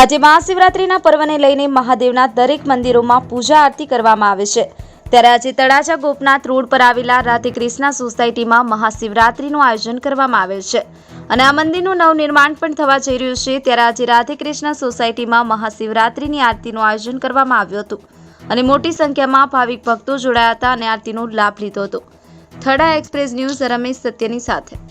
આજે મહાશિવરાત્રિના પર્વને લઈને મહાદેવના દરેક મંદિરોમાં પૂજા આરતી કરવામાં આવે છે। ત્યારે આજે તળાજા ગોપનાથ રોડ પર આવેલા રાધે કૃષ્ણા સોસાયટીમાં મહાશિવરાત્રિનું આયોજન કરવામાં આવેલ છે અને આ મંદિરનું નવનિર્માણ પણ થવા જઈ રહ્યું છે। ત્યારે આજે રાધે કૃષ્ણા સોસાયટીમાં મહાશિવરાત્રિની આરતીનું આયોજન કરવામાં આવ્યું હતું અને મોટી સંખ્યામાં ભાવિક ભક્તો જોડાયા હતા અને આરતીનો લાભ લીધો હતો। થડા એક્સપ્રેસ ન્યૂઝ રમેશ સત્યની સાથે।